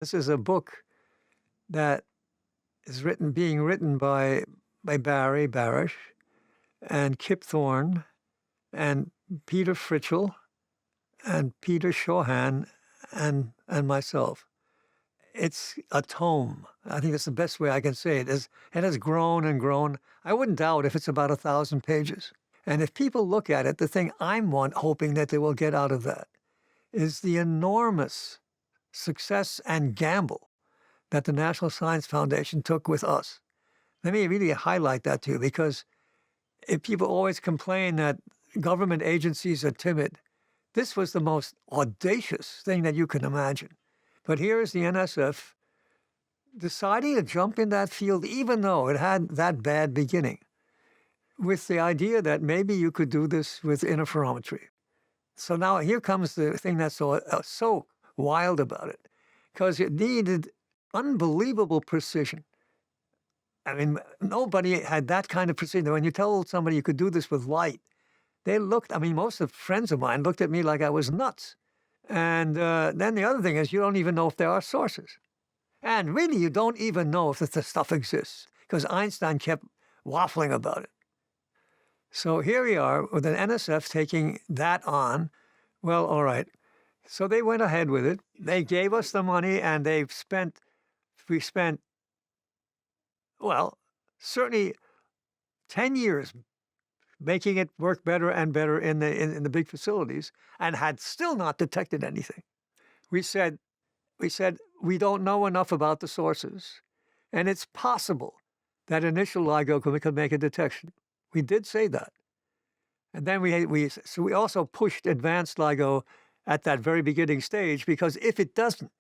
This is a book that is being written by Barish and Kip Thorne and Peter Fritchell and Peter Chauhan and myself. It's a tome. I think that's the best way I can say it. It has grown and grown. I wouldn't doubt if it's about 1,000 pages. And if people look at it, the thing I'm hoping that they will get out of that is the enormous success and gamble that the National Science Foundation took with us. Let me really highlight that to you, because if people always complain that government agencies are timid, this was the most audacious thing that you can imagine. But here is the NSF deciding to jump in that field, even though it had that bad beginning, with the idea that maybe you could do this with interferometry. So now here comes the thing that's so wild about it, because it needed unbelievable precision. I mean, nobody had that kind of precision. When you told somebody you could do this with light, they looked, I mean, most of the friends of mine looked at me like I was nuts. And then the other thing is you don't even know if there are sources. And really, you don't even know if the stuff exists, because Einstein kept waffling about it. So here we are with an NSF taking that on. Well, all right. So they went ahead with it. They gave us the money, and we spent, well, certainly 10 years making it work better and better in the big facilities, and had still not detected anything. We said, we don't know enough about the sources, and it's possible that initial LIGO could make a detection. We did say that. And then we also pushed advanced LIGO at that very beginning stage, because if it doesn't,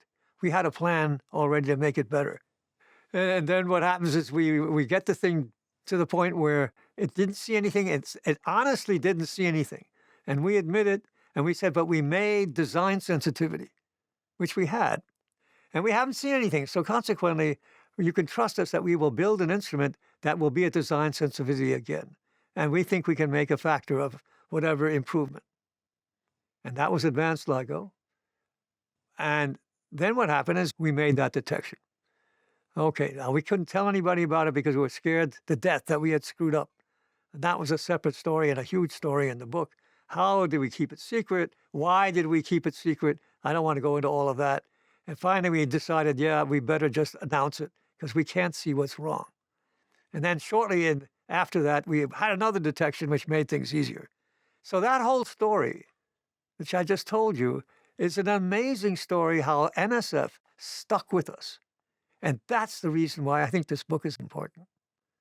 we had a plan already to make it better. And then what happens is we get the thing to the point where it didn't see anything. It honestly didn't see anything. And we admit it, and we said, but we made design sensitivity, which we had. And we haven't seen anything. So consequently, you can trust us that we will build an instrument that will be at design sensitivity again. And we think we can make a factor of whatever improvement. And that was advanced LIGO. And then what happened is we made that detection. Okay, now we couldn't tell anybody about it because we were scared to death that we had screwed up. And that was a separate story and a huge story in the book. How did we keep it secret? Why did we keep it secret? I don't want to go into all of that. And finally, we decided, yeah, we better just announce it because we can't see what's wrong. And then shortly after that, we had another detection which made things easier. So that whole story, which I just told you, is an amazing story how NSF stuck with us. And that's the reason why I think this book is important.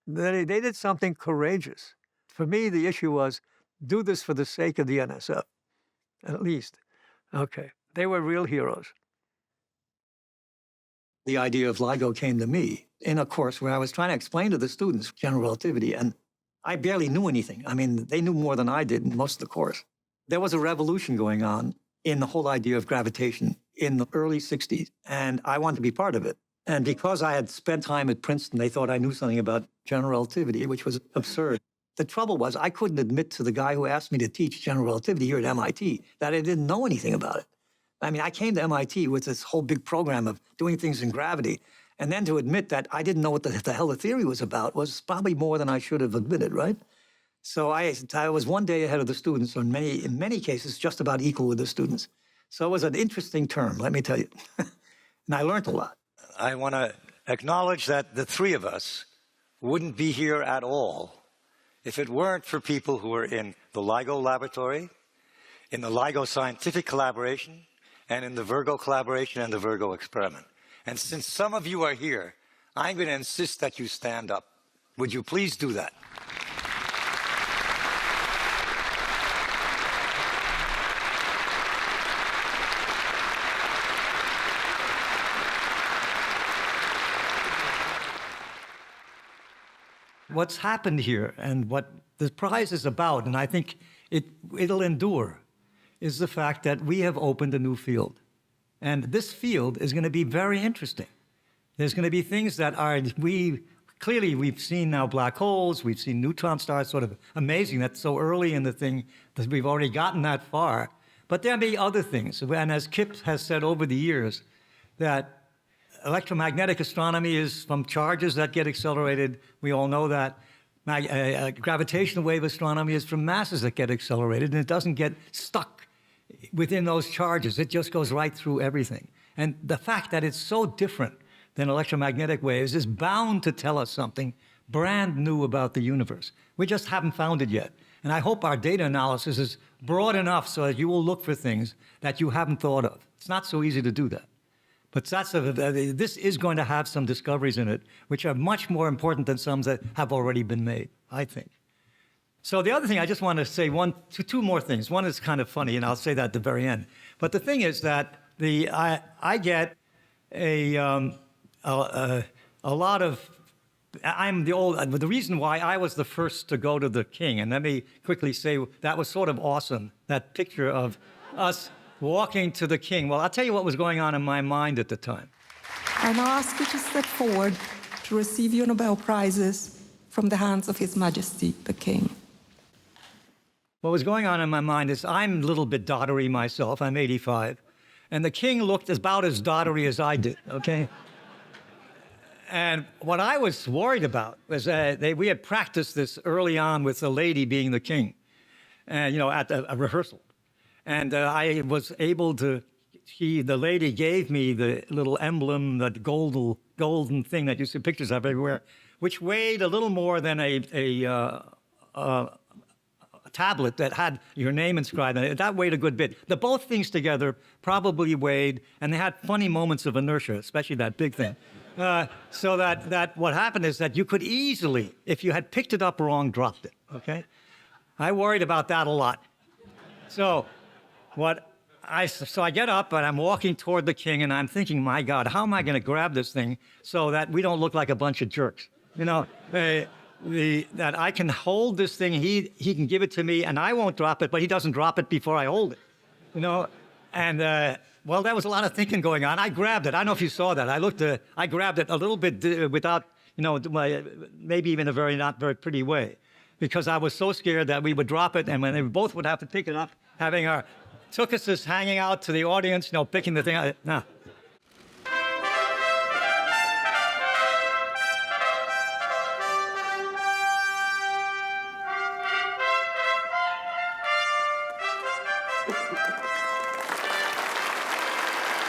They did something courageous. For me, the issue was, do this for the sake of the NSF, at least. Okay, they were real heroes. The idea of LIGO came to me in a course where I was trying to explain to the students general relativity, and I barely knew anything. I mean, they knew more than I did in most of the course. There was a revolution going on in the whole idea of gravitation in the early 60s, and I wanted to be part of it. And because I had spent time at Princeton, they thought I knew something about general relativity, which was absurd. The trouble was I couldn't admit to the guy who asked me to teach general relativity here at MIT that I didn't know anything about it. I mean, I came to MIT with this whole big program of doing things in gravity, and then to admit that I didn't know what the hell the theory was about was probably more than I should have admitted, right? So I was one day ahead of the students, or in many cases, just about equal with the students. So it was an interesting term, let me tell you. And I learned a lot. I want to acknowledge that the three of us wouldn't be here at all if it weren't for people who are in the LIGO laboratory, in the LIGO scientific collaboration, and in the Virgo collaboration and the Virgo experiment. And since some of you are here, I'm going to insist that you stand up. Would you please do that? What's happened here and what the prize is about, and I think it'll endure, is the fact that we have opened a new field. And this field is going to be very interesting. There's going to be things that we've seen now black holes, we've seen neutron stars, sort of amazing. That's so early in the thing that we've already gotten that far. But there'll be other things. And as Kip has said over the years, that electromagnetic astronomy is from charges that get accelerated. We all know that. Gravitational wave astronomy is from masses that get accelerated, and it doesn't get stuck within those charges. It just goes right through everything. And the fact that it's so different than electromagnetic waves is bound to tell us something brand new about the universe. We just haven't found it yet. And I hope our data analysis is broad enough so that you will look for things that you haven't thought of. It's not so easy to do that. But this is going to have some discoveries in it, which are much more important than some that have already been made, I think. So the other thing, I just want to say two more things. One is kind of funny, and I'll say that at the very end. But the thing is that I get a lot of, the reason why I was the first to go to the king, and let me quickly say that was sort of awesome, that picture of us walking to the king. Well, I'll tell you what was going on in my mind at the time. I now ask you to step forward to receive your Nobel Prizes from the hands of His Majesty, the King. What was going on in my mind is I'm a little bit dottery myself. I'm 85. And the king looked about as dottery as I did, okay? And what I was worried about was we had practiced this early on with the lady being the king, and at a rehearsal. And I was able to, the lady gave me the little emblem, that golden thing that you see pictures of everywhere, which weighed a little more than a tablet that had your name inscribed on it. That weighed a good bit. Both things together probably weighed, and they had funny moments of inertia, especially that big thing. So that what happened is that you could easily, if you had picked it up wrong, dropped it, okay? I worried about that a lot. So I get up and I'm walking toward the king and I'm thinking, my God, how am I going to grab this thing so that we don't look like a bunch of jerks? That I can hold this thing, he can give it to me and I won't drop it, but he doesn't drop it before I hold it, And well, there was a lot of thinking going on. I grabbed it. I don't know if you saw that. I grabbed it a little bit without, maybe even a not very pretty way, because I was so scared that we would drop it and when they both would have to pick it up, having our tuchuses hanging out to the audience, picking the thing out. No.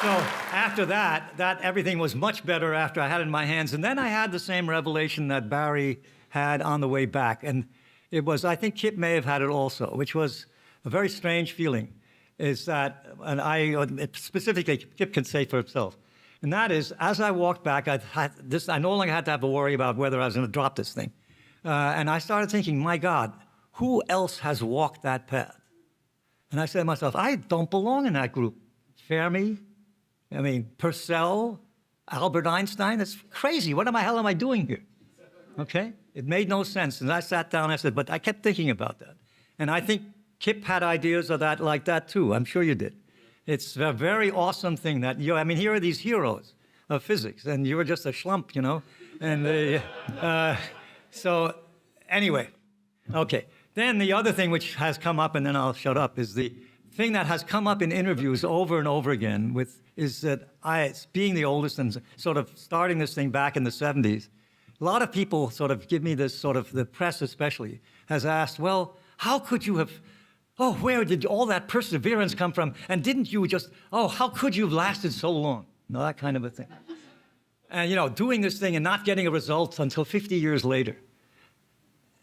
So after that everything was much better after I had it in my hands. And then I had the same revelation that Barry had on the way back. And it was, I think Kip may have had it also, which was a very strange feeling. Is that, and specifically, Kip can say for himself, and that is, as I walked back, I no longer had to have to worry about whether I was going to drop this thing. And I started thinking, my God, who else has walked that path? And I said to myself, I don't belong in that group. Fermi, Purcell, Albert Einstein, that's crazy. What the hell am I doing here? Okay? It made no sense. And I sat down and I said, but I kept thinking about that. And I think Kip had ideas of that like that too. I'm sure you did. It's a very awesome thing that here are these heroes of physics, and you were just a schlump, And so anyway, okay. Then the other thing which has come up, and then I'll shut up, is the thing that has come up in interviews over and over again is that being the oldest and sort of starting this thing back in the 70s, a lot of people sort of give me this sort of, the press especially, has asked, well, how could you have, where did all that perseverance come from? And didn't you just, how could you have lasted so long? That kind of a thing. And, doing this thing and not getting a result until 50 years later.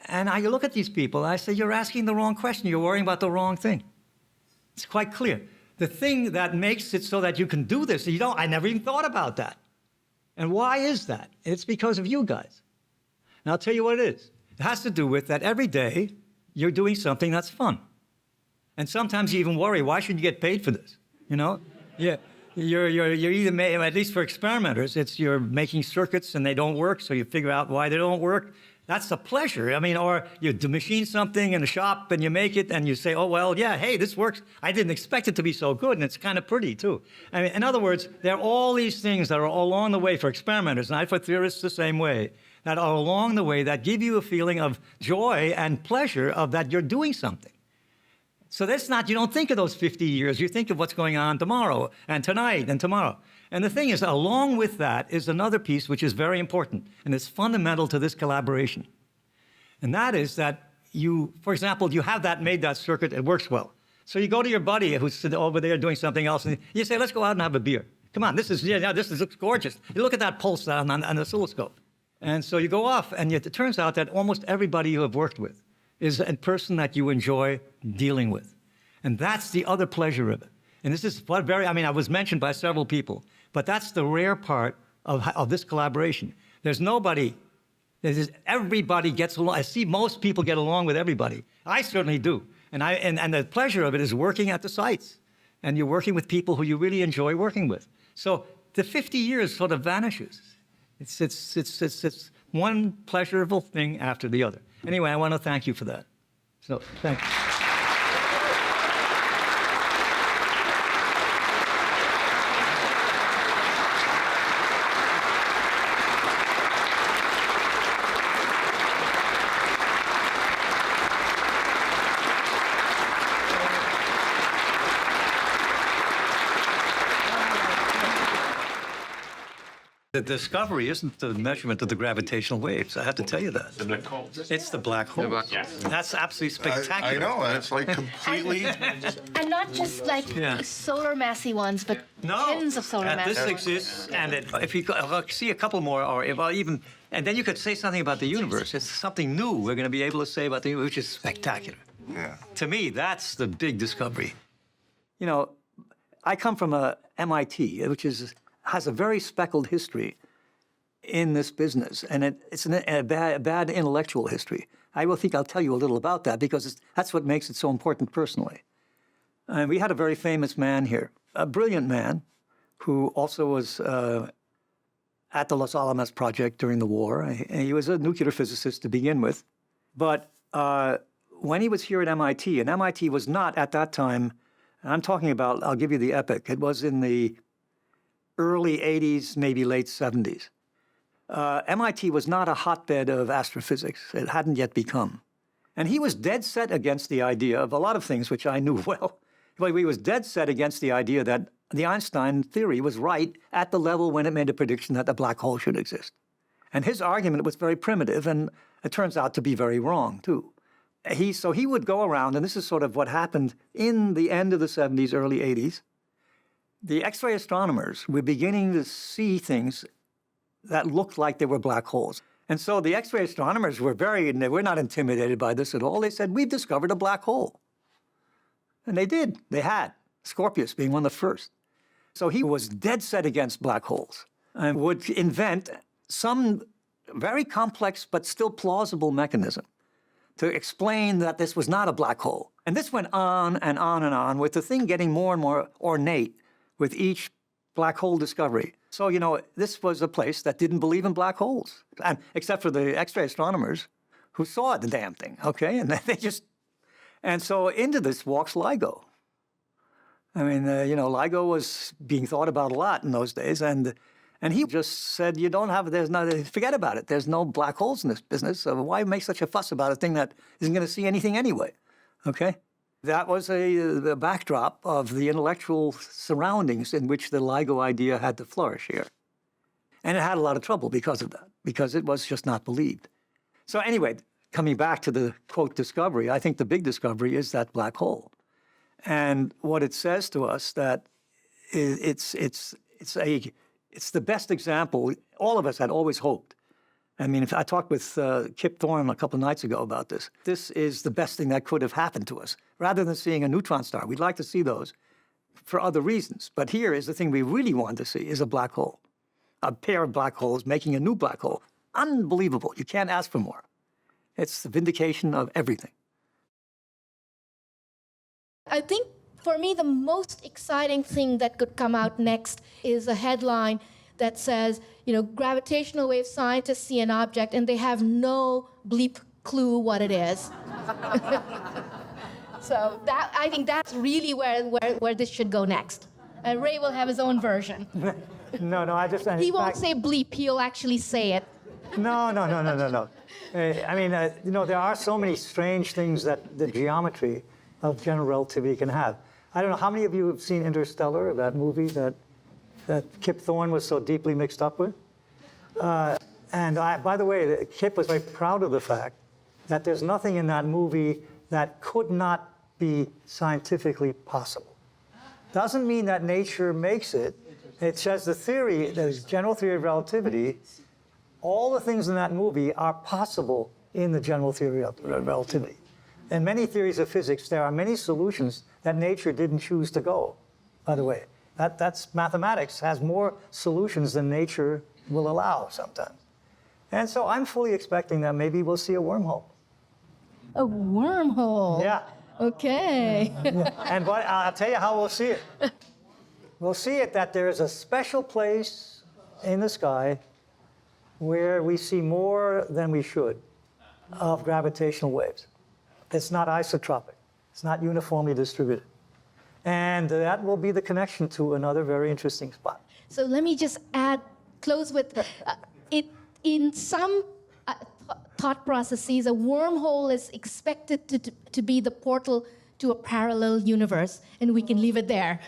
And I look at these people, and I say, you're asking the wrong question. You're worrying about the wrong thing. It's quite clear. The thing that makes it so that you can do this, I never even thought about that. And why is that? It's because of you guys. And I'll tell you what it is. It has to do with that every day you're doing something that's fun. And sometimes you even worry, why should you get paid for this? Yeah. You're either, at least for experimenters, you're making circuits and they don't work, so you figure out why they don't work. That's a pleasure. Or you machine something in a shop and you make it and you say, oh, well, yeah, hey, this works. I didn't expect it to be so good, and it's kind of pretty, too. In other words, there are all these things that are along the way for experimenters, and for theorists the same way, that are along the way that give you a feeling of joy and pleasure of that you're doing something. So you don't think of those 50 years. You think of what's going on tomorrow and tonight and tomorrow. And the thing is, along with that is another piece which is very important, and it's fundamental to this collaboration. And that is that you, for example, you have made that circuit, it works well. So you go to your buddy who's over there doing something else, and you say, let's go out and have a beer. Come on, this looks gorgeous. You look at that pulse on the oscilloscope. And so you go off, and yet it turns out that almost everybody you have worked with is a person that you enjoy dealing with. And that's the other pleasure of it. And this is what I was mentioned by several people, but that's the rare part of this collaboration. Everybody gets along. I see most people get along with everybody. I certainly do. And the pleasure of it is working at the sites. And you're working with people who you really enjoy working with. So the 50 years sort of vanishes. It's one pleasurable thing after the other. Anyway, I want to thank you for that. So thank you. The discovery isn't the measurement of the gravitational waves. I have to tell you that. The black holes. It's the black hole. Yes. That's absolutely spectacular. I know, it's like completely... And not just like solar massy ones, but tens of solar massy This ones. exists, and if you see a couple more, or even, and then you could say something about the universe. It's something new we're going to be able to say about the universe, which is spectacular. Yeah. To me, that's the big discovery. You know, I come from MIT, which has a very speckled history in this business, and it's a bad intellectual history. I think I'll tell you a little about that because that's what makes it so important personally. And we had a very famous man here, a brilliant man, who also was at the Los Alamos Project during the war. He was a nuclear physicist to begin with. But when he was here at MIT, and MIT was not at that time, and I'm talking about, I'll give you the epoch, it was in the early 80s, maybe late 70s. MIT was not a hotbed of astrophysics. It hadn't yet become. And he was dead set against the idea of a lot of things which I knew well. But he was dead set against the idea that the Einstein theory was right at the level when it made a prediction that the black hole should exist. And his argument was very primitive, and it turns out to be very wrong, too. So he would go around, and this is sort of what happened in the end of the 70s, early 80s. The X-ray astronomers were beginning to see things that looked like they were black holes. And so the X-ray astronomers were we're not intimidated by this at all. They said, we've discovered a black hole. And they did. They had, Scorpius being one of the first. So he was dead set against black holes and would invent some very complex but still plausible mechanism to explain that this was not a black hole. And this went on and on and on, with the thing getting more and more ornate with each black hole discovery. So, you know, this was a place that didn't believe in black holes, and except for the X-ray astronomers who saw the damn thing, okay? And and so into this walks LIGO. I mean, LIGO was being thought about a lot in those days, and he just said, forget about it. There's no black holes in this business, so why make such a fuss about a thing that isn't going to see anything anyway, okay? That was the backdrop of the intellectual surroundings in which the LIGO idea had to flourish here. And it had a lot of trouble because of that, because it was just not believed. So anyway, coming back to the, quote, discovery, I think the big discovery is that black hole. And what it says to us that it's the best example. All of us had always hoped. I mean, if I talked with Kip Thorne a couple of nights ago about this. This is the best thing that could have happened to us. Rather than seeing a neutron star, we'd like to see those for other reasons. But here is the thing we really want to see, is a black hole. A pair of black holes making a new black hole. Unbelievable. You can't ask for more. It's the vindication of everything. I think, for me, the most exciting thing that could come out next is a headline that says, gravitational wave scientists see an object and they have no bleep clue what it is. So I think that's really where this should go next. And Ray will have his own version. No, He won't say bleep, he'll actually say it. No. There are so many strange things that the geometry of general relativity can have. I don't know, how many of you have seen Interstellar, that movie that that Kip Thorne was so deeply mixed up with. And by the way, Kip was very proud of the fact that there's nothing in that movie that could not be scientifically possible. Doesn't mean that nature makes it. It says the theory, the general theory of relativity, all the things in that movie are possible in the general theory of relativity. In many theories of physics, there are many solutions that nature didn't choose to go, by the way. That's mathematics has more solutions than nature will allow sometimes. And so I'm fully expecting that maybe we'll see a wormhole. A wormhole? Yeah. Okay. And I'll tell you how we'll see it. We'll see it that there is a special place in the sky where we see more than we should of gravitational waves. It's not isotropic. It's not uniformly distributed. And that will be the connection to another very interesting spot. So let me just close with, in some thought processes, a wormhole is expected to be the portal to a parallel universe, and we can leave it there.